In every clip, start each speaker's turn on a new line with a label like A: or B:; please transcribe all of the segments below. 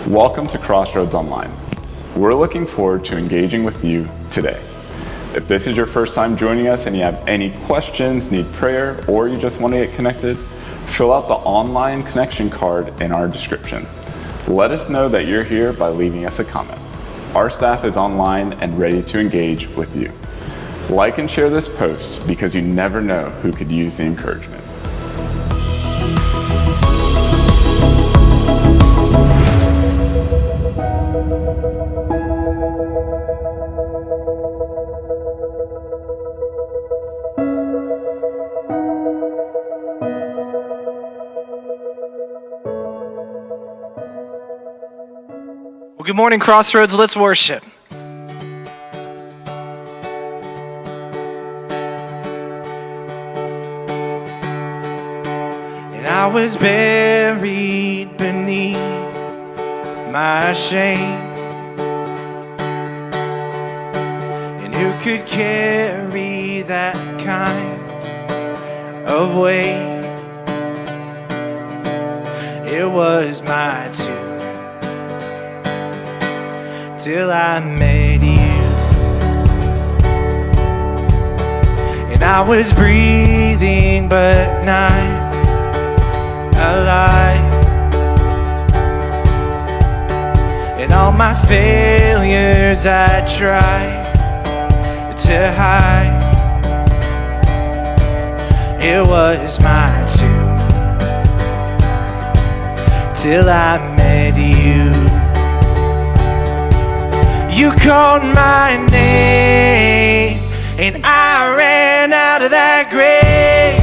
A: Welcome to Crossroads Online. We're looking forward to engaging with you today. If this is your first time joining us and you have any questions, need prayer, or you just want to get connected, fill out the online connection card in our description. Let us know that you're here by leaving us a comment. Our staff is online and ready to engage with you. Like and share this post because you never know who could use the encouragement.
B: Well, good morning, Crossroads. Let's worship. And I was buried beneath my shame. And who could carry that kind of weight? It was my tomb till I met you. And I was breathing but not alive. And all my failures I tried to hide. It was my tomb till I met you. You called my name, and I ran out of that grave,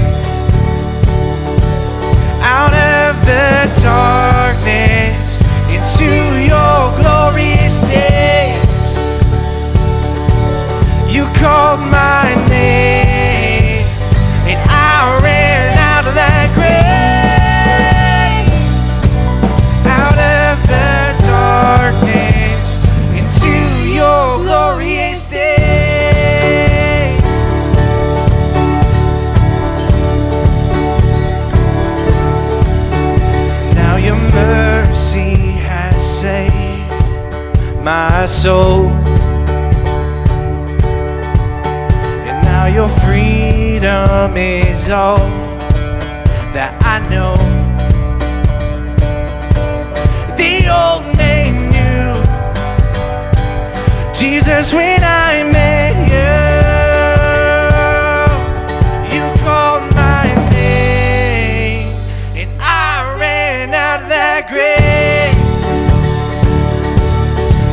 B: out of the darkness, into your glorious day. You called my name, and I ran out of that grave, out of the darkness, your glorious day. Now your mercy has saved my soul, and now your freedom is all that I know. The old name knew Jesus when I met you. You called my name, and I ran out of that grave,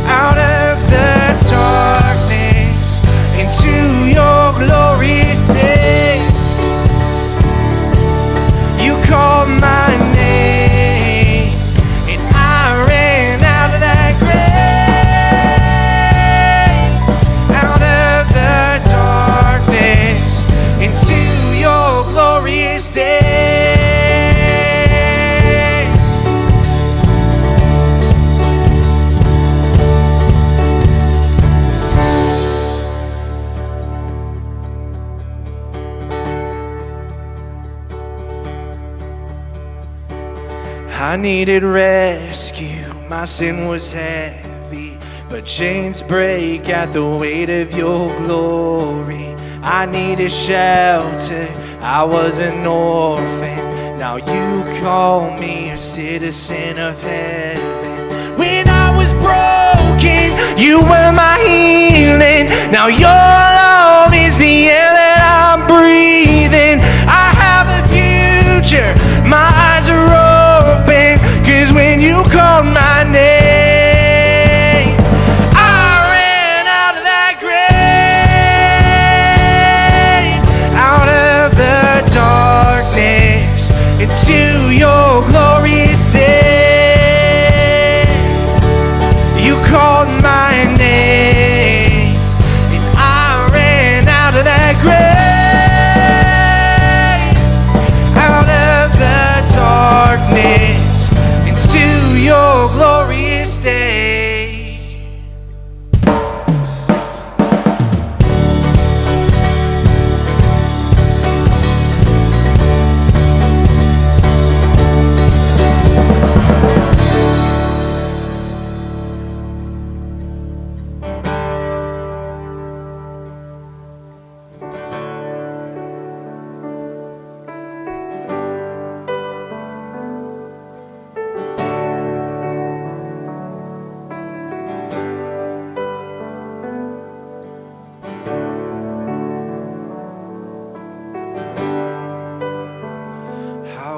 B: out of the darkness, into your glorious day. You called my name, and I ran out of that grave, into your glorious day. I needed rescue, my sin was heavy, but chains break at the weight of your glory. I needed shelter, I was an orphan. Now you call me a citizen of heaven. When I was broken, you were my healing. Now your love is the air that I'm breathing. I have a future, my eyes are open, 'cause when you called my name, darkness, into your glorious day. You called my name, and I ran out of that grave, out of the darkness, into your glorious day.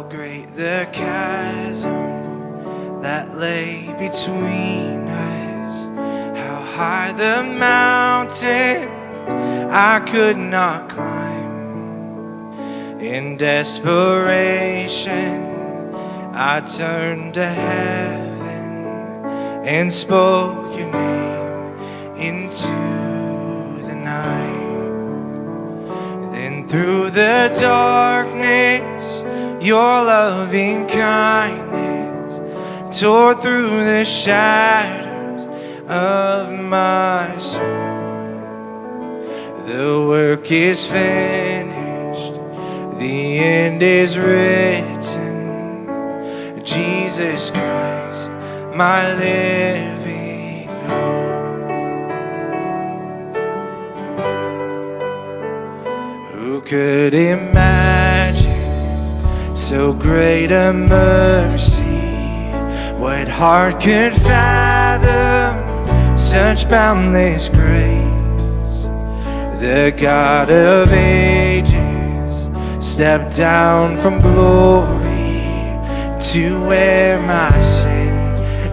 B: great the chasm that lay between us, how high the mountain I could not climb. In desperation, I turned to heaven and spoke your name into the night. Then through the darkness, your loving kindness tore through the shadows of my soul. The work is finished, the end is written. Jesus Christ, my living hope. Who could imagine so great a mercy? What heart could fathom such boundless grace? The God of ages stepped down from glory to wear my sin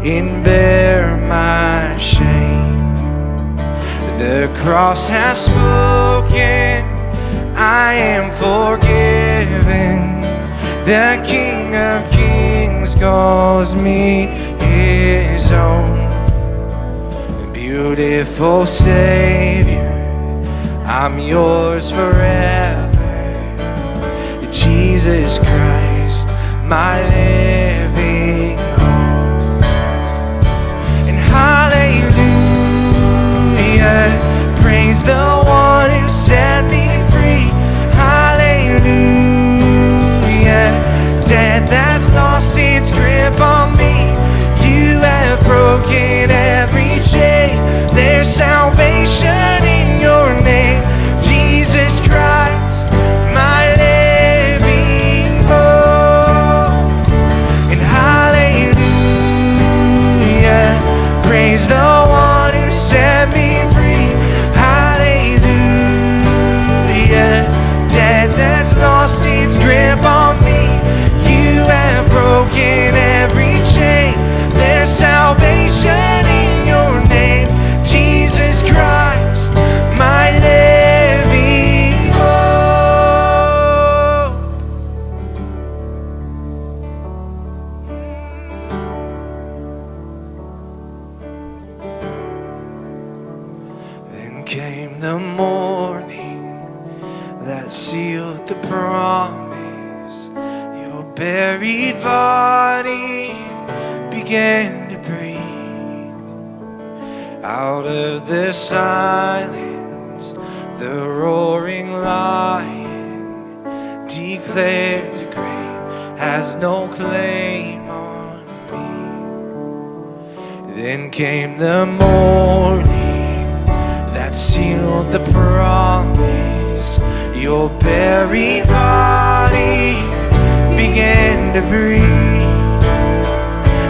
B: and bear my shame. The cross has spoken, I am forgiven. The King of Kings calls me his own. Beautiful Savior, I'm yours forever. Jesus Christ, my living hope. And hallelujah, praise the one who set me free. Hallelujah, death has lost its grip on me. You have broken every chain. There's salvation in your name, Jesus Christ, my living hope. And hallelujah, praise the one who set me free. Hallelujah, death has lost its grip on me. You have broken every chain. There's salvation in your name, Jesus Christ, my living hope. Then came the morning that sealed the promise. Your buried body began to breathe. Out of the silence, the roaring lion declared the grave has no claim on me. Then came the morning that sealed the promise. Your buried body began to breathe.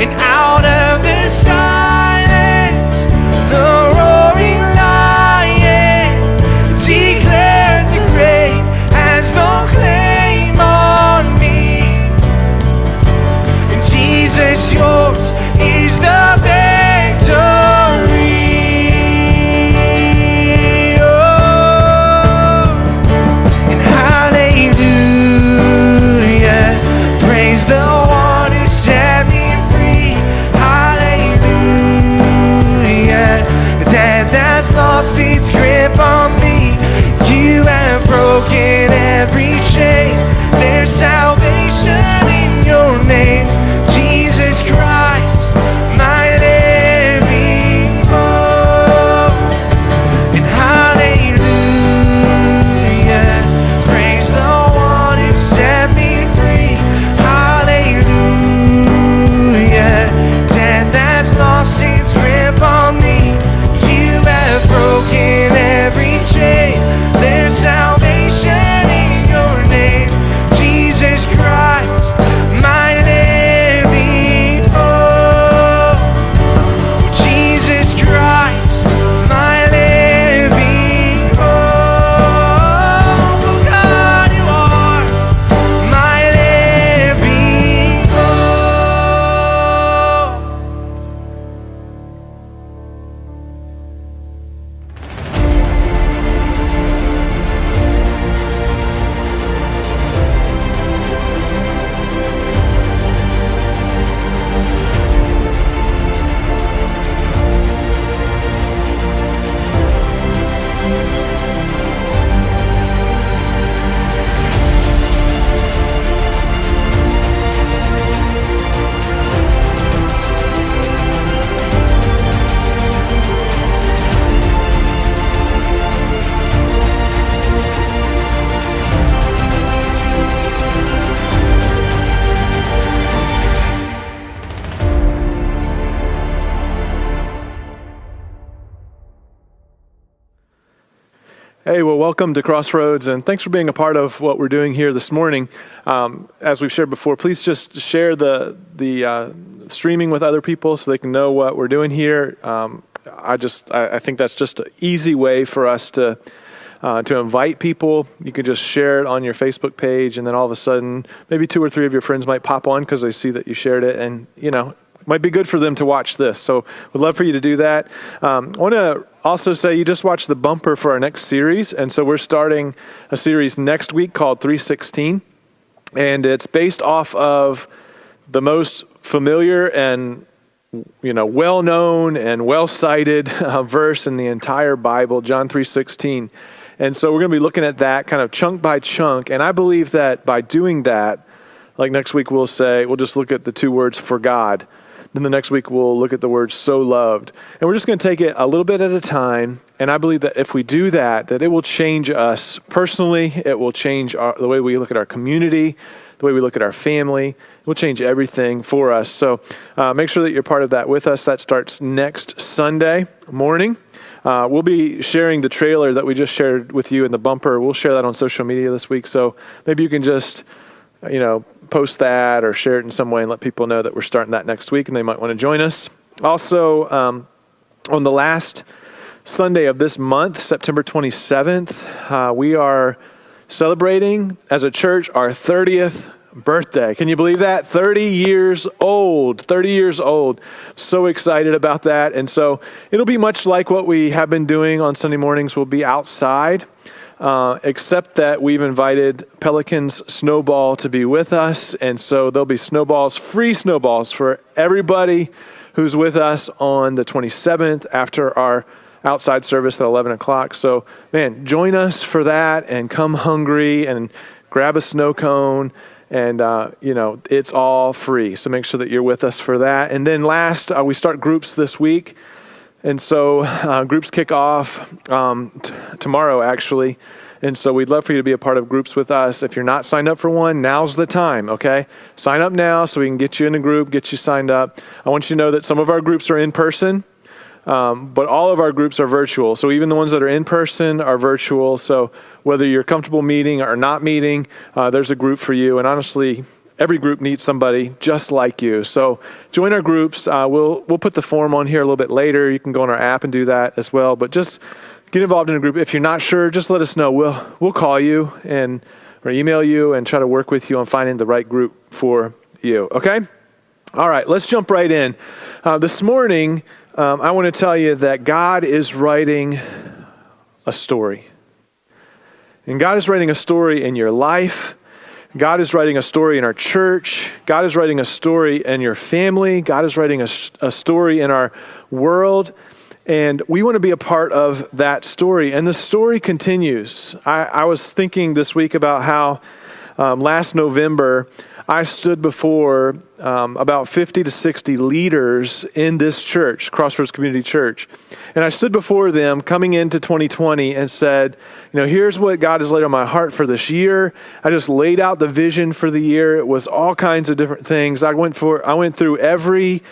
B: And out of the silence, the roaring lion declared the grave has no claim on me. And Jesus, yours is the victory. Oh, and hallelujah, praise the one who set me free. Hallelujah,
C: Hey, well, welcome to Crossroads, and thanks for being a part of what we're doing here this morning. As we've shared before, please just share the streaming with other people so they can know what we're doing here. I think that's just an easy way for us to invite people. You can just share it on your Facebook page, and then all of a sudden, maybe 2 or 3 of your friends might pop on because they see that you shared it, and might be good for them to watch this. So we'd love for you to do that. I want to also say you just watched the bumper for our next series. And so we're starting a series next week called 316. And it's based off of the most familiar and well-known and well-cited verse in the entire Bible, John 3:16. And so we're going to be looking at that kind of chunk by chunk. And I believe that by doing that, like next week we'll just look at the 2 words for God. Then the next week we'll look at the word so loved. And we're just going to take it a little bit at a time. And I believe that if we do that it will change us personally. It will change the way we look at our community, the way we look at our family. It will change everything for us. So make sure that you're part of that with us. That starts next Sunday morning. We'll be sharing the trailer that we just shared with you in the bumper. We'll share that on social media this week. So maybe you can just post that or share it in some way and let people know that we're starting that next week and they might want to join us. Also, on the last Sunday of this month, September 27th, we are celebrating as a church our 30th birthday. Can you believe that? 30 years old. 30 years old. So excited about that. And so it'll be much like what we have been doing on Sunday mornings. We'll be outside. Except that we've invited Pelicans Snowball to be with us. And so there'll be free snowballs for everybody who's with us on the 27th after our outside service at 11 o'clock. So, man, join us for that and come hungry and grab a snow cone. And, it's all free. So make sure that you're with us for that. And then last, we start groups this week. And so groups kick off tomorrow, actually. And so we'd love for you to be a part of groups with us. If you're not signed up for one, now's the time, okay? Sign up now so we can get you in a group, get you signed up. I want you to know that some of our groups are in person, but all of our groups are virtual. So even the ones that are in person are virtual. So whether you're comfortable meeting or not meeting, there's a group for you. And honestly, every group needs somebody just like you. So join our groups. We'll put the form on here a little bit later. You can go on our app and do that as well. But just get involved in a group. If you're not sure, just let us know. We'll call you or email you and try to work with you on finding the right group for you. Okay? All right, let's jump right in. This morning, I want to tell you that God is writing a story. And God is writing a story in your life. God is writing a story in our church. God is writing a story in your family. God is writing a story in our world. And we want to be a part of that story. And the story continues. I was thinking this week about how last November, I stood before about 50 to 60 leaders in this church, Crossroads Community Church. And I stood before them coming into 2020 and said, here's what God has laid on my heart for this year. I just laid out the vision for the year. It was all kinds of different things. I went through every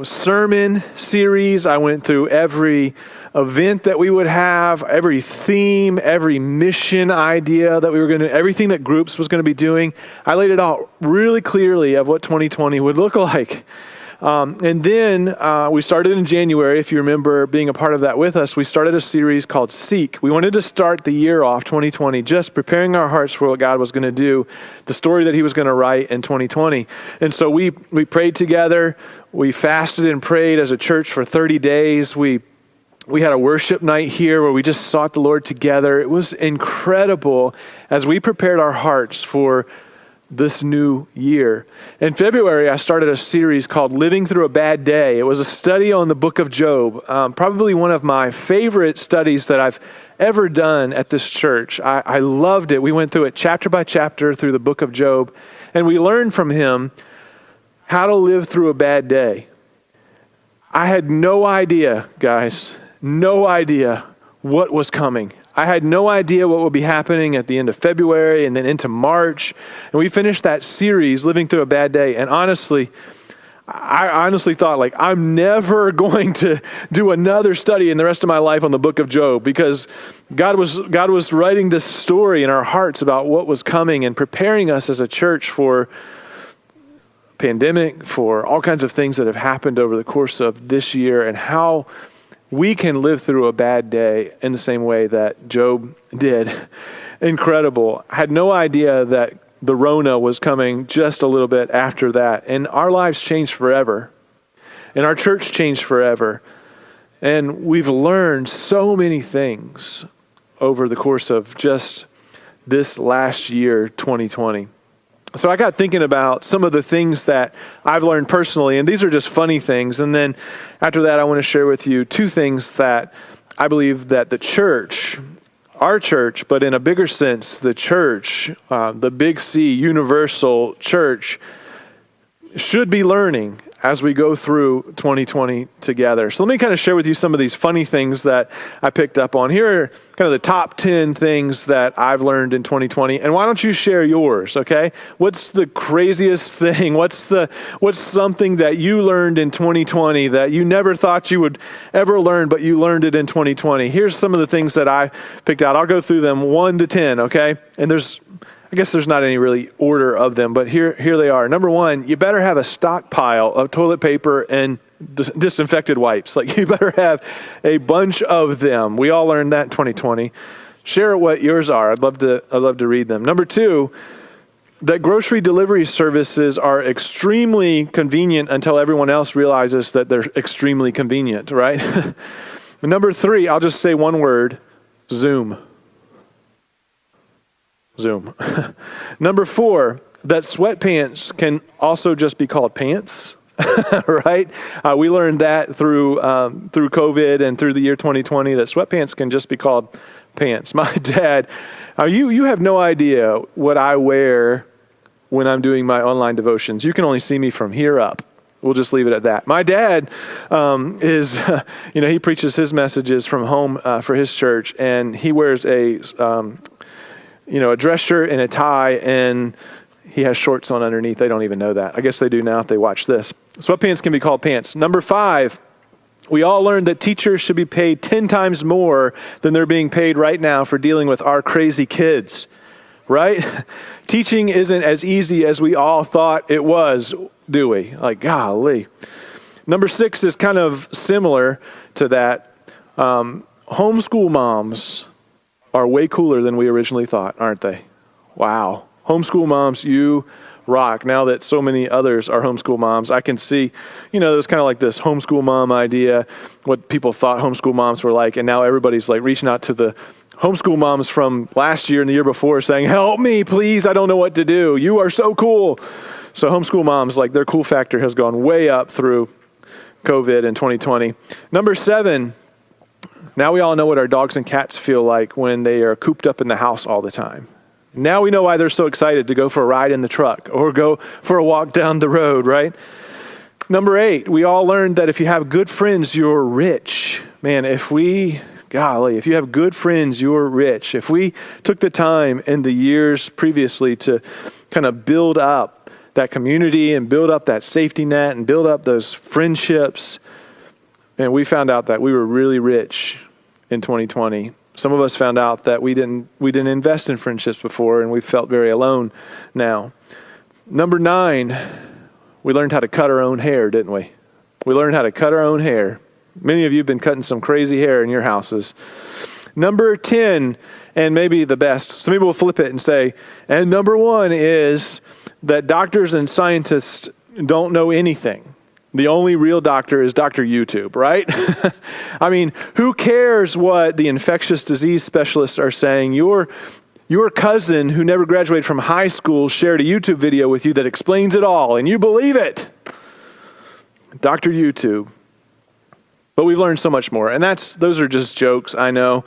C: sermon series. I went through every event that we would have, every theme, every mission idea that we were going to, everything that groups was going to be doing. I laid it out really clearly of what 2020 would look like. And then we started in January, if you remember being a part of that with us, we started a series called Seek. We wanted to start the year off, 2020, just preparing our hearts for what God was going to do, the story that he was going to write in 2020. And so we prayed together. We fasted and prayed as a church for 30 days. We had a worship night here where we just sought the Lord together. It was incredible as we prepared our hearts for this new year. In February, I started a series called Living Through a Bad Day. It was a study on the book of Job, probably one of my favorite studies that I've ever done at this church. I loved it. We went through it chapter by chapter through the book of Job, and we learned from him how to live through a bad day. I had no idea, guys, no idea what was coming. I had no idea what would be happening at the end of February and then into March. And we finished that series, Living Through a Bad Day. And honestly, I honestly thought, like, I'm never going to do another study in the rest of my life on the book of Job, because God was writing this story in our hearts about what was coming and preparing us as a church for pandemic, for all kinds of things that have happened over the course of this year, and how we can live through a bad day in the same way that Job did. Incredible. I had no idea that the Rona was coming just a little bit after that. And our lives changed forever. And our church changed forever. And we've learned so many things over the course of just this last year, 2020. So I got thinking about some of the things that I've learned personally, and these are just funny things. And then after that, I want to share with you two things that I believe that the church, our church, but in a bigger sense, the church, the big C, universal church, should be learning as we go through 2020 together. So let me kind of share with you some of these funny things that I picked up on. Here are kind of the top 10 things that I've learned in 2020. And why don't you share yours, okay? What's the craziest thing? What's something that you learned in 2020 that you never thought you would ever learn, but you learned it in 2020? Here's some of the things that I picked out. I'll go through them 1 to 10, okay? And I guess there's not any really order of them, but here they are. Number 1, you better have a stockpile of toilet paper and disinfected wipes. Like, you better have a bunch of them. We all learned that in 2020. Share what yours are. I'd love to read them. Number 2, that grocery delivery services are extremely convenient until everyone else realizes that they're extremely convenient, right? Number 3, I'll just say one word: Zoom. Number 4, that sweatpants can also just be called pants, right? We learned that through COVID and through the year 2020, that sweatpants can just be called pants. My dad, you have no idea what I wear when I'm doing my online devotions. You can only see me from here up. We'll just leave it at that. My dad he preaches his messages from home for his church, and he wears a dress shirt and a tie, and he has shorts on underneath. They don't even know that. I guess they do now if they watch this. Sweatpants can be called pants. Number 5, we all learned that teachers should be paid 10 times more than they're being paid right now for dealing with our crazy kids, right? Teaching isn't as easy as we all thought it was, do we? Like, golly. Number 6 is kind of similar to that. Homeschool moms are way cooler than we originally thought, aren't they? Wow. Homeschool moms, you rock. Now that so many others are homeschool moms, I can see, there's kind of like this homeschool mom idea, what people thought homeschool moms were like, and now everybody's like reaching out to the homeschool moms from last year and the year before saying, help me, please, I don't know what to do. You are so cool. So homeschool moms, like, their cool factor has gone way up through COVID in 2020. Number 7, now we all know what our dogs and cats feel like when they are cooped up in the house all the time. Now we know why they're so excited to go for a ride in the truck or go for a walk down the road, right? Number 8, we all learned that if you have good friends, you're rich. Man, if you have good friends, you're rich. If we took the time in the years previously to kind of build up that community and build up that safety net and build up those friendships, and we found out that we were really rich in 2020. Some of us found out that we didn't invest in friendships before, and we felt very alone now. Number 9, we learned how to cut our own hair, didn't we? We learned how to cut our own hair. Many of you have been cutting some crazy hair in your houses. Number 10, and maybe the best, some people will flip it and say, and number 1 is that doctors and scientists don't know anything. The only real doctor is Dr. YouTube, right? I mean, who cares what the infectious disease specialists are saying? Your cousin who never graduated from high school shared a YouTube video with you that explains it all, and you believe it. Dr. YouTube. But we've learned so much more, and those are just jokes, I know.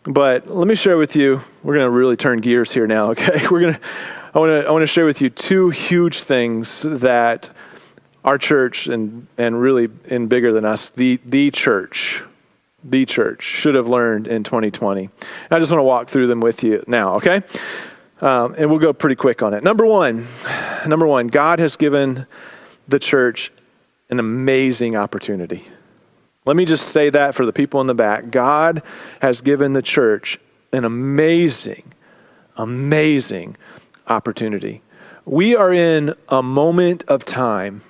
C: But let me share with you, we're going to really turn gears here now, okay? I want to share with you 2 huge things that our church and really in bigger than us, the church should have learned in 2020. And I just want to walk through them with you now, okay? And we'll go pretty quick on it. Number one, God has given the church an amazing opportunity. Let me just say that for the people in the back. God has given the church an amazing, amazing opportunity. We are in a moment of time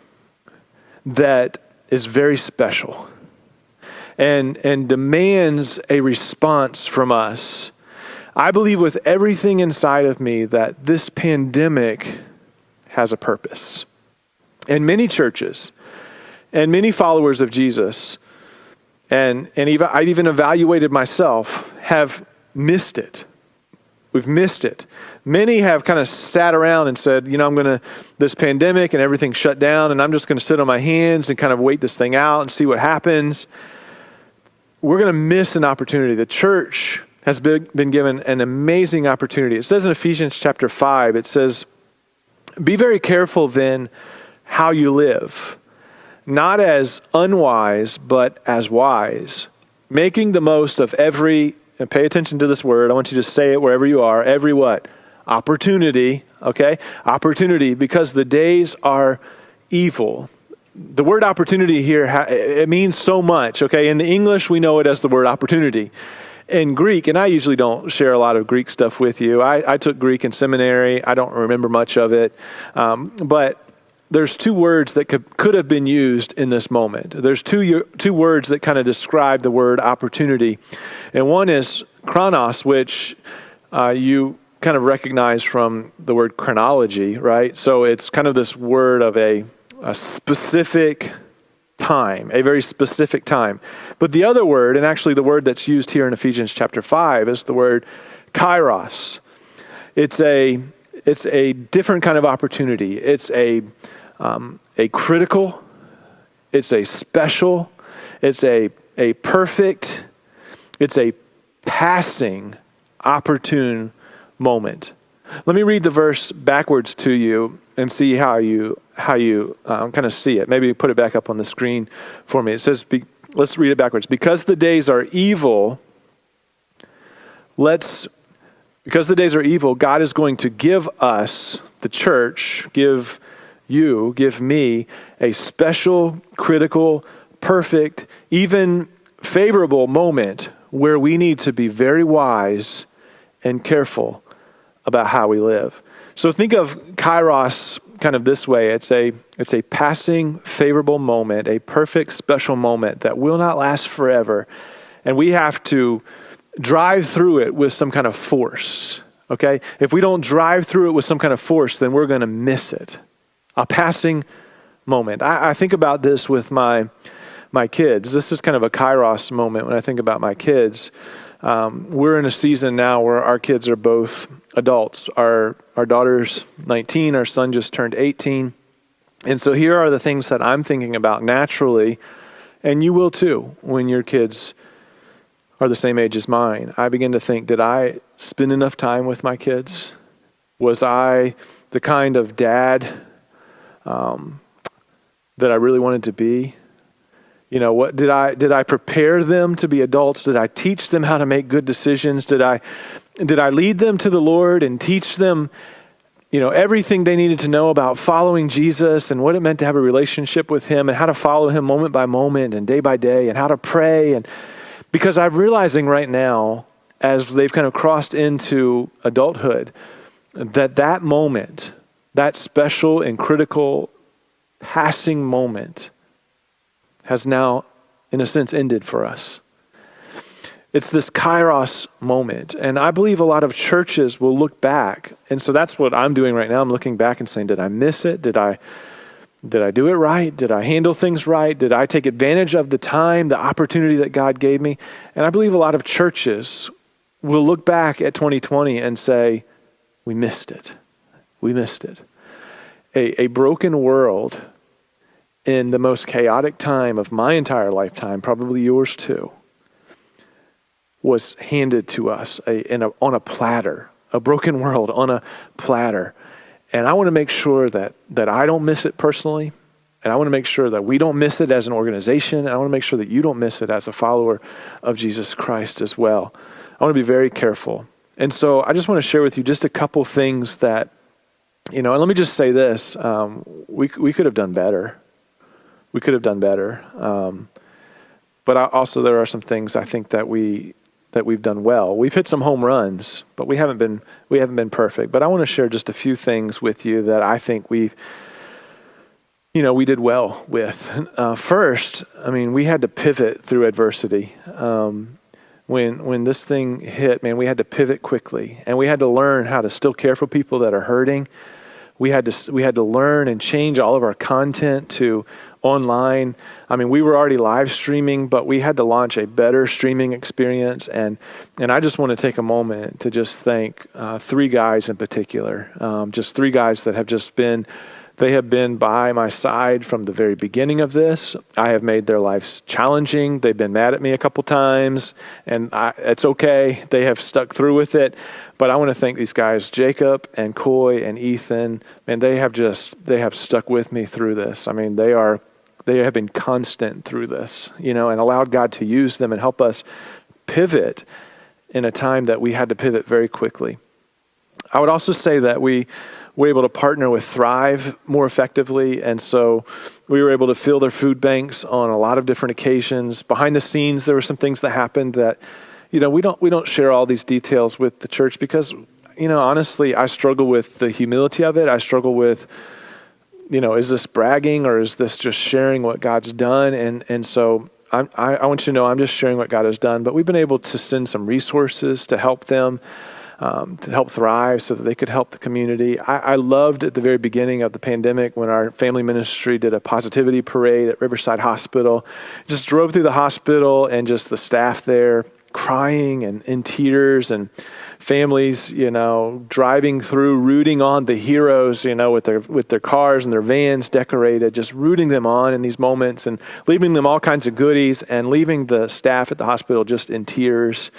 C: that is very special and demands a response from us. I believe with everything inside of me that this pandemic has a purpose. And many churches and many followers of Jesus, and even I've even evaluated myself, have missed it. We've missed it. Many have kind of sat around and said, this pandemic and everything shut down, and I'm just going to sit on my hands and kind of wait this thing out and see what happens. We're going to miss an opportunity. The church has been given an amazing opportunity. It says in Ephesians chapter 5, it says, "Be very careful then how you live, not as unwise, but as wise, making the most of every," and pay attention to this word, I want you to say it wherever you are, every what? Opportunity, okay? Opportunity, because the days are evil. The word opportunity here, it means so much, okay? In the English, we know it as the word opportunity. In Greek, and I usually don't share a lot of Greek stuff with you. I took Greek in seminary. I don't remember much of it. But there's two words that could have been used in this moment. There's two words that kind of describe the word opportunity. And one is chronos, which you kind of recognize from the word chronology, right? So it's kind of this word of a specific time, a very specific time. But the other word, and actually the word that's used here in Ephesians chapter 5, is the word kairos. It's a different kind of opportunity. It's a critical, it's a special, it's a perfect, it's a passing, opportune moment. Let me read the verse backwards to you and see how you kind of see it. Maybe put it back up on the screen for me. It says, let's read it backwards. Because the days are evil, God is going to give us, the church, give me a special, critical, perfect, even favorable moment where we need to be very wise and careful about how we live. So think of kairos kind of this way. It's a passing, favorable moment, a perfect, special moment that will not last forever. And we have to drive through it with some kind of force, okay? If we don't drive through it with some kind of force, then we're going to miss it. A passing moment. I think about this with my kids. This is kind of a kairos moment when I think about my kids. We're in a season now where our kids are both adults. Our daughter's 19, our son just turned 18. And so here are the things that I'm thinking about naturally, and you will too when your kids are the same age as mine. I begin to think, did I spend enough time with my kids? Was I the kind of dad that I really wanted to be? What did I prepare them to be adults? Did I teach them how to make good decisions? Did I lead them to the Lord and teach them, everything they needed to know about following Jesus and what it meant to have a relationship with him and how to follow him moment by moment and day by day and how to pray? And because I'm realizing right now, as they've kind of crossed into adulthood, that moment, that special and critical passing moment has now, in a sense, ended for us. It's this kairos moment. And I believe a lot of churches will look back. And so that's what I'm doing right now. I'm looking back and saying, did I miss it? Did I do it right? Did I handle things right? Did I take advantage of the time, the opportunity that God gave me? And I believe a lot of churches will look back at 2020 and say, we missed it. We missed it. A broken world in the most chaotic time of my entire lifetime, probably yours too, was handed to us on a platter, a broken world on a platter. And I want to make sure that I don't miss it personally, and I want to make sure that we don't miss it as an organization, and I want to make sure that you don't miss it as a follower of Jesus Christ as well. I want to be very careful. And so I just want to share with you just a couple things that, and let me just say this, we could have done better. we could have done better. But also there are some things I think that we've done well. We've hit some home runs, but we haven't been perfect. But I want to share just a few things with you that I think we did well with. First, we had to pivot through adversity. When this thing hit, man, we had to pivot quickly, and we had to learn how to still care for people that are hurting. We had to learn and change all of our content to online. We were already live streaming, but we had to launch a better streaming experience. And I just want to take a moment to just thank three guys in particular, just three guys that have been by my side from the very beginning of this. I have made their lives challenging. They've been mad at me a couple times, and it's okay. They have stuck through with it. But I want to thank these guys, Jacob and Coy and Ethan. Man, they have stuck with me through this. They have been constant through this, and allowed God to use them and help us pivot in a time that we had to pivot very quickly. I would also say that we were able to partner with Thrive more effectively, and so we were able to fill their food banks on a lot of different occasions. Behind the scenes, there were some things that happened that, we don't share all these details with the church because, honestly, I struggle with the humility of it. I struggle with, is this bragging or is this just sharing what God's done? And so I want you to know I'm just sharing what God has done. But we've been able to send some resources to help them, to help Thrive so that they could help the community. I loved at the very beginning of the pandemic when our family ministry did a positivity parade at Riverside Hospital. Just drove through the hospital and just the staff there crying and in tears, and families, driving through, rooting on the heroes, with their cars and their vans decorated, just rooting them on in these moments and leaving them all kinds of goodies and leaving the staff at the hospital just in tears.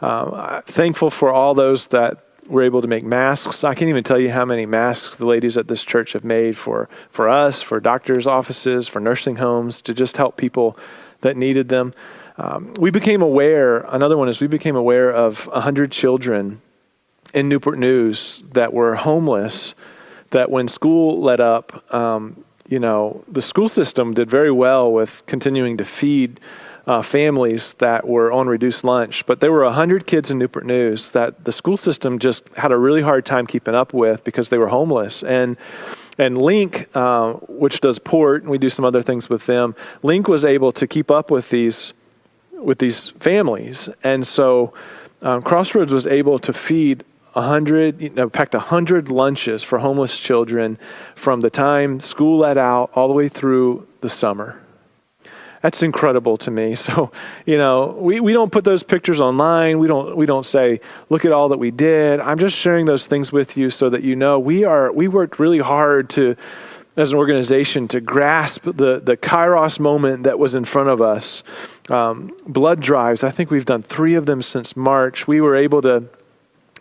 C: Thankful for all those that were able to make masks. I can't even tell you how many masks the ladies at this church have made for us, for doctors' offices, for nursing homes, to just help people that needed them. We became aware of 100 children in Newport News that were homeless, that when school let up, the school system did very well with continuing to feed families that were on reduced lunch. But there were 100 kids in Newport News that the school system just had a really hard time keeping up with because they were homeless. And Link, which does Port, and we do some other things with them, Link was able to keep up with these families. And so Crossroads was able to feed packed 100 lunches for homeless children from the time school let out all the way through the summer. That's incredible to me. So, we don't put those pictures online. We don't say, look at all that we did. I'm just sharing those things with you so that we worked really hard as an organization to grasp the Kairos moment that was in front of us. Blood drives, I think we've done 3 of them since March. We were able to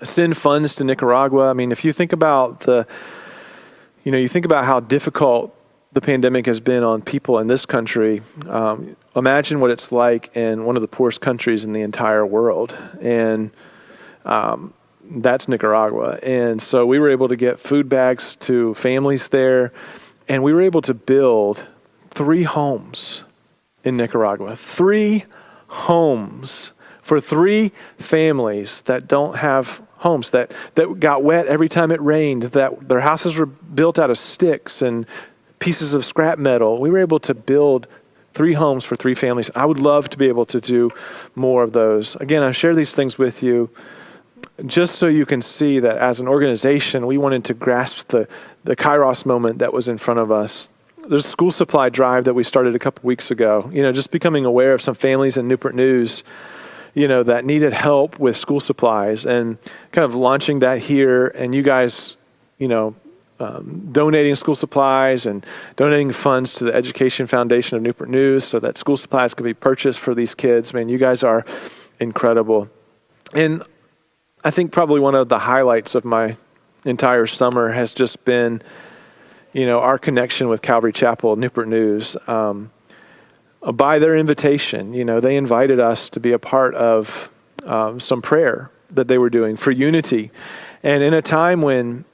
C: send funds to Nicaragua. If you think about you think about how difficult the pandemic has been on people in this country, imagine what it's like in one of the poorest countries in the entire world. And that's Nicaragua. And so we were able to get food bags to families there, and we were able to build 3 homes in Nicaragua. 3 homes for 3 families that don't have homes, that got wet every time it rained, that their houses were built out of sticks and pieces of scrap metal. We were able to build 3 homes for 3 families. I would love to be able to do more of those. Again, I share these things with you just so you can see that as an organization, we wanted to grasp the Kairos moment that was in front of us. There's a school supply drive that we started a couple weeks ago, just becoming aware of some families in Newport News, that needed help with school supplies, and kind of launching that here, and you guys, donating school supplies and donating funds to the Education Foundation of Newport News so that school supplies could be purchased for these kids. Man, you guys are incredible. And I think probably one of the highlights of my entire summer has just been, our connection with Calvary Chapel, Newport News. By their invitation, they invited us to be a part of some prayer that they were doing for unity. And in a time when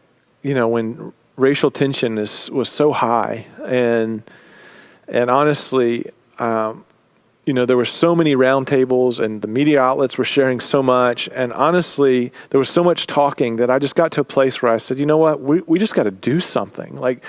C: racial tension was so high, and And honestly, there were so many roundtables and the media outlets were sharing so much. And honestly, there was so much talking that I just got to a place where I said, you know what, we just got to do something. Like,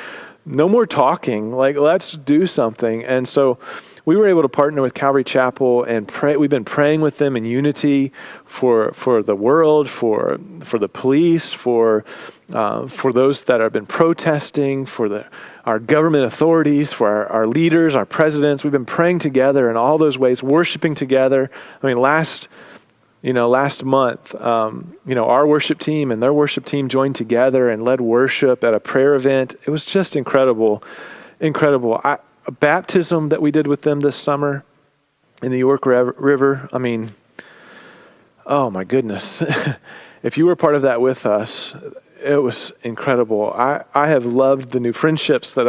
C: no more talking, like, let's do something. And so we were able to partner with Calvary Chapel and pray. We've been praying with them in unity for the world, for the police, for those that have been protesting, for our government authorities, for our leaders, our presidents. We've been praying together in all those ways, worshiping together. I mean, last month, our worship team and their worship team joined together and led worship at a prayer event. It was just incredible. A baptism that we did with them this summer in the York River. I mean, oh my goodness. If you were part of that with us, it was incredible. I have loved the new friendships that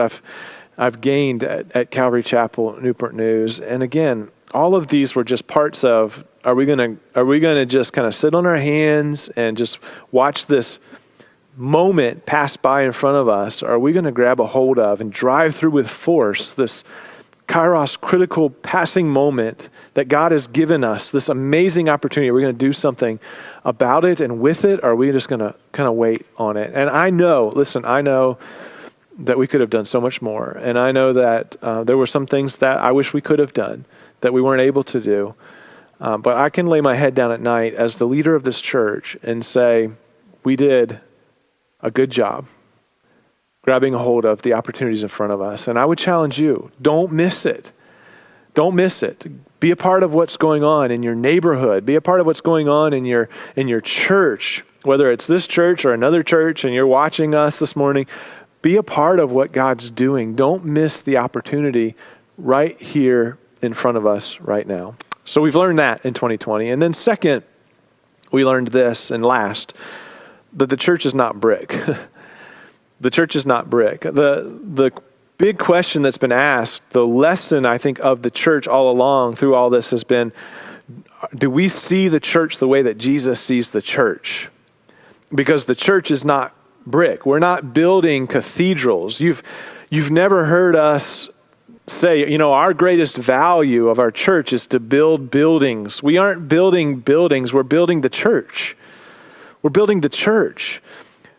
C: I've gained at Calvary Chapel, Newport News. And again, all of these were just parts of, are we gonna just kind of sit on our hands and just watch this moment pass by in front of us? Or are we going to grab a hold of and drive through with force this kairos, critical passing moment that God has given us, this amazing opportunity? Are we going to do something about it and with it? Or are we just going to kind of wait on it? And I know that we could have done so much more. And I know that there were some things that I wish we could have done that we weren't able to do. But I can lay my head down at night as the leader of this church and say, we did a good job grabbing a hold of the opportunities in front of us. And I would challenge you, don't miss it. Don't miss it. Be a part of what's going on in your neighborhood. Be a part of what's going on in your church, whether it's this church or another church and you're watching us this morning. Be a part of what God's doing. Don't miss the opportunity right here in front of us right now. So we've learned that in 2020. And then second, we learned this, and last, that the church is not brick. The church is not brick. The big question that's been asked, the lesson, I think, of the church all along through all this has been, do we see the church the way that Jesus sees the church? Because the church is not brick. We're not building cathedrals. You've never heard us say, our greatest value of our church is to build buildings. We aren't building buildings. We're building the church. We're building the church.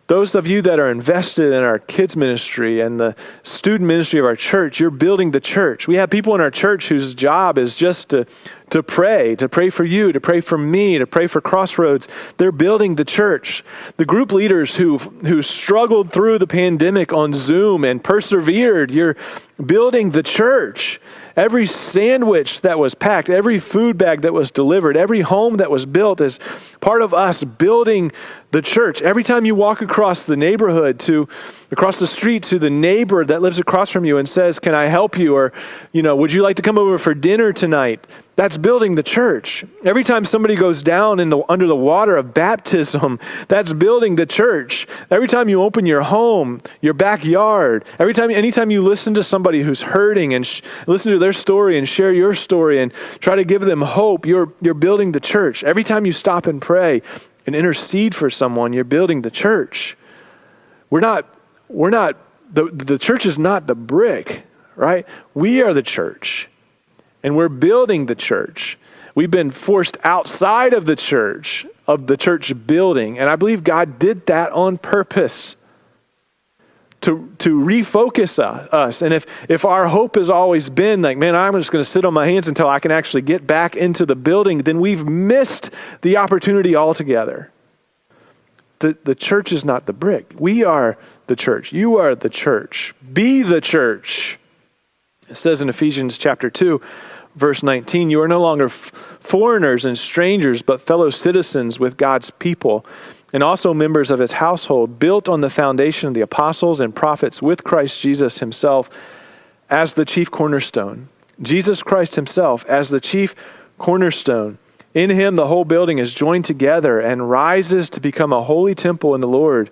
C: Those of you that are invested in our kids ministry and the student ministry of our church, you're building the church. We have people in our church whose job is just to pray for you, to pray for me, to pray for Crossroads. They're building the church. The group leaders who struggled through the pandemic on Zoom and persevered, you're building the church. Every sandwich that was packed, every food bag that was delivered, every home that was built is part of us building the church. Every time you walk across the neighborhood across the street to the neighbor that lives across from you and says, "Can I help you?" Or, "Would you like to come over for dinner tonight?" That's building the church. Every time somebody goes down under the water of baptism, that's building the church. Every time you open your home, your backyard, anytime you listen to somebody who's hurting and listen to their story and share your story and try to give them hope, you're building the church. Every time you stop and pray and intercede for someone, you're building the church. The church is not the brick, right? We are the church. And we're building the church. We've been forced outside of the church building. And I believe God did that on purpose to refocus us. And if our hope has always been like, man, I'm just going to sit on my hands until I can actually get back into the building, then we've missed the opportunity altogether. The church is not the brick. We are the church. You are the church. Be the church. It says in Ephesians chapter 2, verse 19, you are no longer foreigners and strangers, but fellow citizens with God's people, and also members of his household, built on the foundation of the apostles and prophets, with Christ Jesus himself as the chief cornerstone. Jesus Christ himself as the chief cornerstone. In him the whole building is joined together and rises to become a holy temple in the Lord.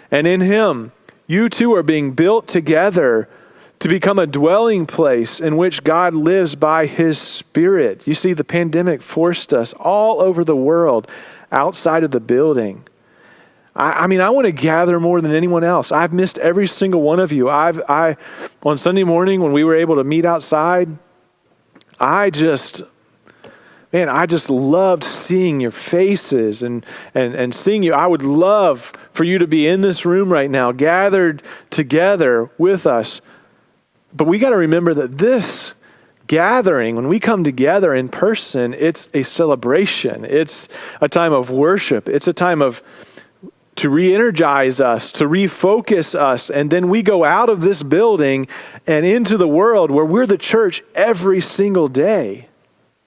C: And in him you too are being built together to become a dwelling place in which God lives by his Spirit. You see, the pandemic forced us all over the world outside of the building. I mean, I want to gather more than anyone else. I've missed every single one of you. On Sunday morning when we were able to meet outside, I just loved seeing your faces and seeing you. I would love for you to be in this room right now, gathered together with us. But we got to remember that this gathering, when we come together in person, it's a celebration. It's a time of worship. It's a time to re-energize us, to refocus us. And then we go out of this building and into the world where we're the church every single day.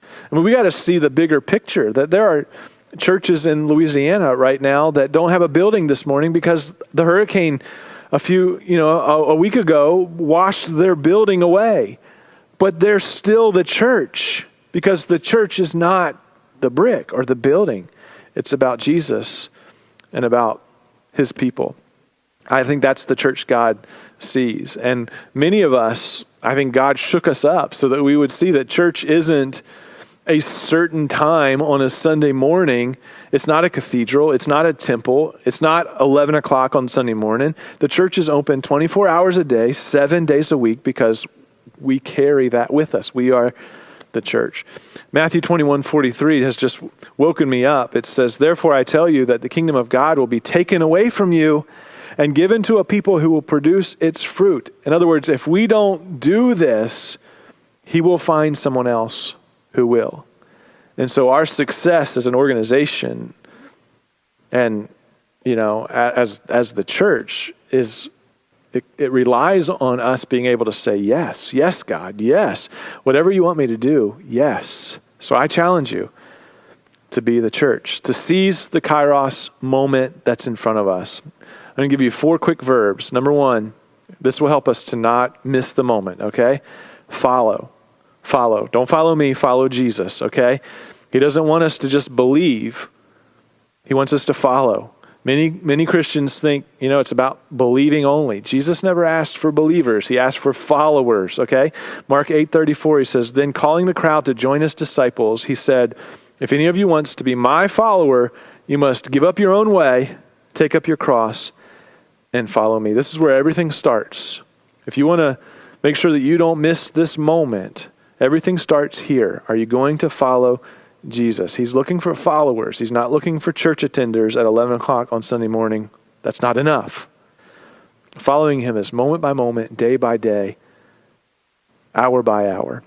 C: I mean, we got to see the bigger picture, that there are churches in Louisiana right now that don't have a building this morning because the hurricane a week ago washed their building away. But they're still the church because the church is not the brick or the building. It's about Jesus and about his people. I think that's the church God sees. And many of us, I think God shook us up so that we would see that church isn't a certain time on a Sunday morning. It's not a cathedral. It's not a temple. It's not 11 o'clock on Sunday morning. The church is open 24 hours a day, 7 days a week, because we carry that with us. We are the church. Matthew 21:43 has just woken me up. It says, "Therefore I tell you that the kingdom of God will be taken away from you and given to a people who will produce its fruit." In other words, if we don't do this, he will find someone else who will. And so our success as an organization and, as the church is, it relies on us being able to say, yes, yes, God, yes. Whatever you want me to do, yes. So I challenge you to be the church, to seize the Kairos moment that's in front of us. I'm going to give you 4 quick verbs. Number 1, this will help us to not miss the moment, okay? Follow. Follow. Don't follow me, follow Jesus, okay? He doesn't want us to just believe. He wants us to follow. Many Christians think, it's about believing only. Jesus never asked for believers. He asked for followers, okay? Mark 8:34, he says, "Then calling the crowd to join his disciples, he said, 'If any of you wants to be my follower, you must give up your own way, take up your cross, and follow me.'" This is where everything starts. If you want to make sure that you don't miss this moment, everything starts here. Are you going to follow Jesus? He's looking for followers. He's not looking for church attenders at 11 o'clock on Sunday morning. That's not enough. Following him is moment by moment, day by day, hour by hour.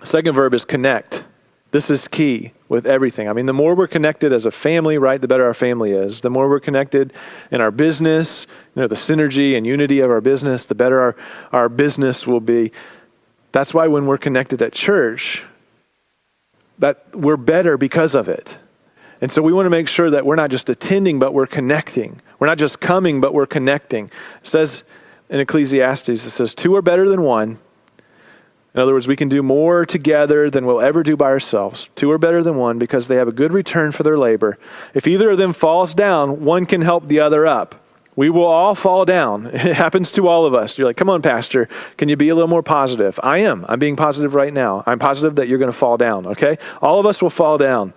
C: Second verb is connect. This is key with everything. I mean, the more we're connected as a family, right, the better our family is. The more we're connected in our business, the synergy and unity of our business, the better our business will be. That's why when we're connected at church, that we're better because of it. And so we want to make sure that we're not just attending, but we're connecting. We're not just coming, but we're connecting. It says in Ecclesiastes, it says, 2 are better than 1. In other words, we can do more together than we'll ever do by ourselves. 2 are better than 1 because they have a good return for their labor. If either of them falls down, one can help the other up. We will all fall down. It happens to all of us. You're like, come on, Pastor, can you be a little more positive? I am. I'm being positive right now. I'm positive that you're going to fall down, okay? All of us will fall down.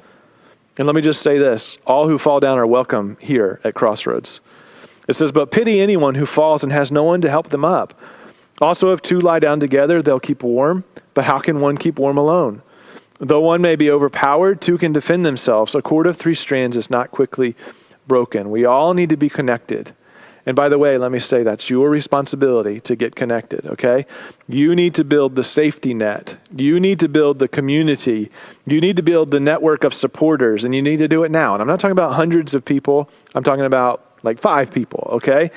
C: And let me just say this. All who fall down are welcome here at Crossroads. It says, "But pity anyone who falls and has no one to help them up. Also, if 2 lie down together, they'll keep warm. But how can one keep warm alone? Though one may be overpowered, 2 can defend themselves. A cord of 3 strands is not quickly broken." We all need to be connected. And by the way, let me say that's your responsibility to get connected, okay? You need to build the safety net. You need to build the community. You need to build the network of supporters, and you need to do it now. And I'm not talking about hundreds of people. I'm talking about like 5 people, okay?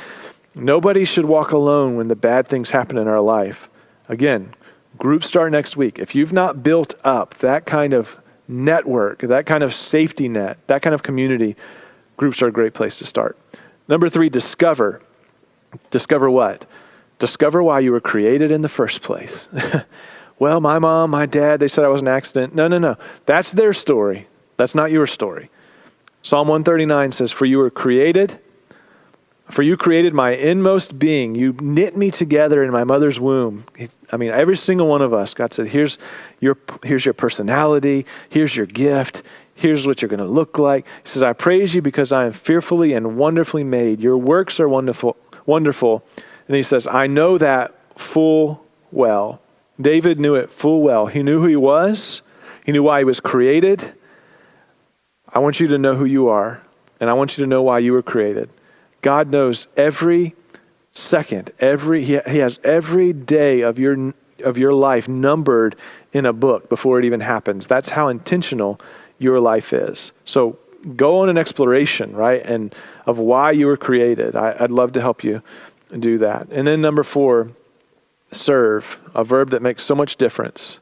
C: Nobody should walk alone when the bad things happen in our life. Again, groups start next week. If you've not built up that kind of network, that kind of safety net, that kind of community, groups are a great place to start. Number 3, discover. Discover what? Discover why you were created in the first place. Well, my mom, my dad, they said I was an accident. No. That's their story. That's not your story. Psalm 139 says, For you created my inmost being. You knit me together in my mother's womb. Every single one of us, God said, here's your personality. Here's your gift. Here's what you're going to look like. He says, I praise you because I am fearfully and wonderfully made. Your works are wonderful. And he says, I know that full well. David knew it full well. He knew who he was. He knew why he was created. I want you to know who you are, and I want you to know why you were created. God knows every second, he has every day of your life numbered in a book before it even happens. That's how intentional your life is. So go on an exploration, right, and of why you were created. I'd love to help you do that. And then number 4, serve, a verb that makes so much difference.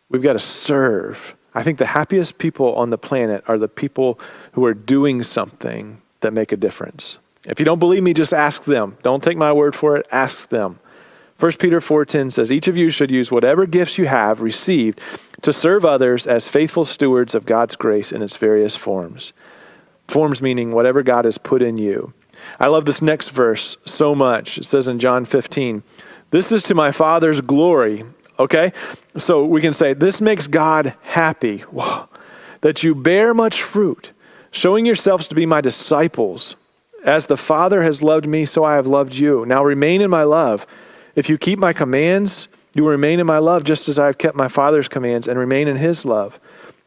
C: We've got to serve. I think the happiest people on the planet are the people who are doing something that make a difference. If you don't believe me, just ask them. Don't take my word for it. Ask them. 1 Peter 4:10 says, each of you should use whatever gifts you have received to serve others as faithful stewards of God's grace in its various forms. Forms meaning whatever God has put in you. I love this next verse so much. It says in John 15, this is to my Father's glory. Okay? So we can say, this makes God happy. Wow. That you bear much fruit, showing yourselves to be my disciples. As the Father has loved me, so I have loved you. Now remain in my love. If you keep my commands, you will remain in my love, just as I have kept my Father's commands and remain in his love.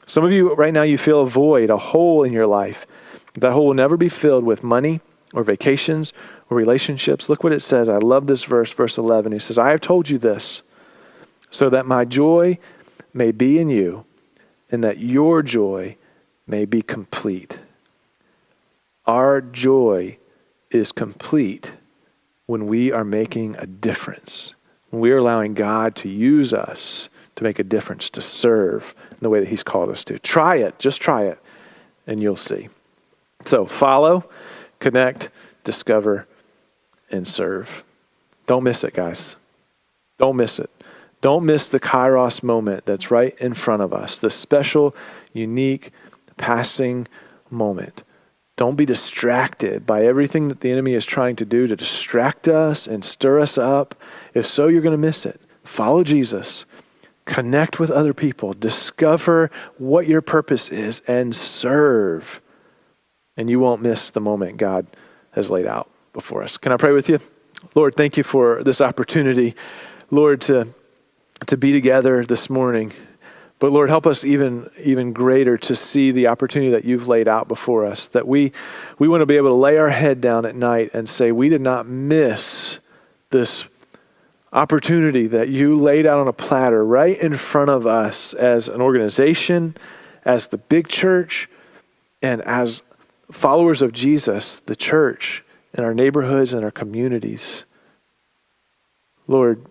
C: Some of you right now, you feel a void, a hole in your life. That hole will never be filled with money or vacations or relationships. Look what it says. I love this verse, verse 11. He says, I have told you this so that my joy may be in you and that your joy may be complete. Our joy is complete when we are making a difference, when we are allowing God to use us to make a difference, to serve in the way that he's called us to. Try it, just try it, and you'll see. So follow, connect, discover, and serve. Don't miss it, guys. Don't miss it. Don't miss the Kairos moment that's right in front of us, the special, unique, passing moment. Don't be distracted by everything that the enemy is trying to do to distract us and stir us up. If so, you're going to miss it. Follow Jesus. Connect with other people. Discover what your purpose is and serve. And you won't miss the moment God has laid out before us. Can I pray with you? Lord, thank you for this opportunity, Lord, to be together this morning. But Lord, help us even greater to see the opportunity that you've laid out before us, that we want to be able to lay our head down at night and say, we did not miss this opportunity that you laid out on a platter right in front of us as an organization, as the big church, and as followers of Jesus, the church, in our neighborhoods and our communities. Lord,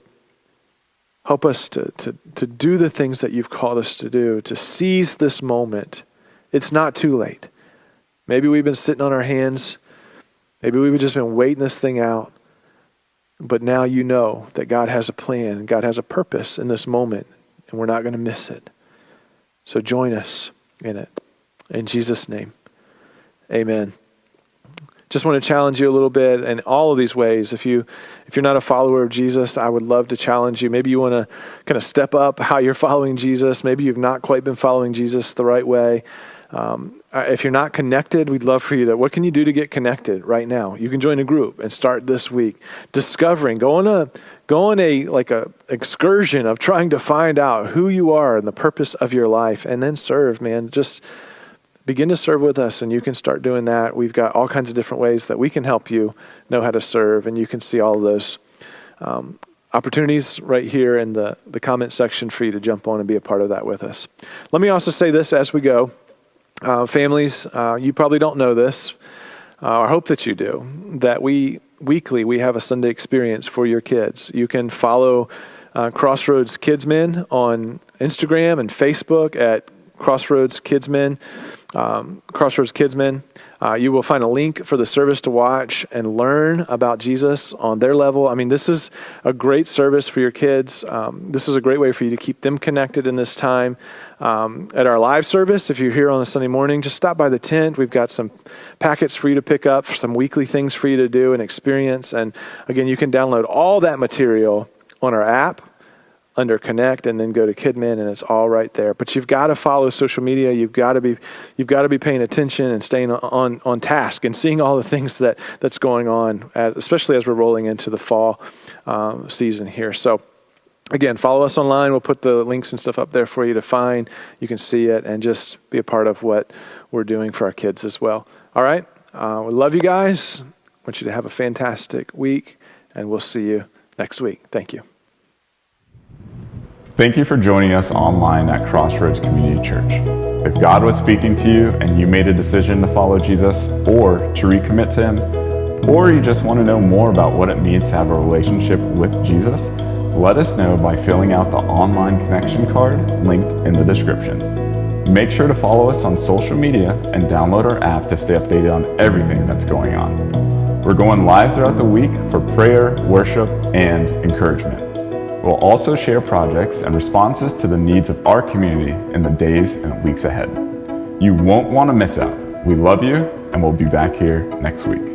C: help us to do the things that you've called us to do, to seize this moment. It's not too late. Maybe we've been sitting on our hands. Maybe we've just been waiting this thing out. But now you know that God has a plan, God has a purpose in this moment, and we're not going to miss it. So join us in it. In Jesus' name, amen. Just want to challenge you a little bit in all of these ways. If you're not a follower of Jesus, I would love to challenge you. Maybe you want to kind of step up how you're following Jesus. Maybe you've not quite been following Jesus the right way. If you're not connected, we'd love for you to, what can you do to get connected right now? You can join a group and start this week. Discovering, go on a excursion of trying to find out who you are and the purpose of your life, and then serve, man. Just begin to serve with us, and you can start doing that. We've got all kinds of different ways that we can help you know how to serve, and you can see all of those opportunities right here in the comment section for you to jump on and be a part of that with us. Let me also say this as we go. Families, you probably don't know this, or hope that you do, that weekly we have a Sunday experience for your kids. You can follow Crossroads Kidsmen on Instagram and Facebook at Crossroads Kidsmen. You will find a link for the service to watch and learn about Jesus on their level. I mean, this is a great service for your kids. This is a great way for you to keep them connected in this time. At our live service, if you're here on a Sunday morning, just stop by the tent. We've got some packets for you to pick up, for some weekly things for you to do and experience. And again, you can download all that material on our app, under Connect and then go to Kidmin, and it's all right there. But you've got to follow social media. You've got to be paying attention and staying on task and seeing all the things that's going on, especially as we're rolling into the fall season here. So again, follow us online. We'll put the links and stuff up there for you to find. You can see it and just be a part of what we're doing for our kids as well. All right. We love you guys. I want you to have a fantastic week, and we'll see you next week. Thank you.
A: Thank you for joining us online at Crossroads Community Church. If God was speaking to you and you made a decision to follow Jesus or to recommit to Him, or you just want to know more about what it means to have a relationship with Jesus, let us know by filling out the online connection card linked in the description. Make sure to follow us on social media and download our app to stay updated on everything that's going on. We're going live throughout the week for prayer, worship, and encouragement. We'll also share projects and responses to the needs of our community in the days and weeks ahead. You won't want to miss out. We love you, and we'll be back here next week.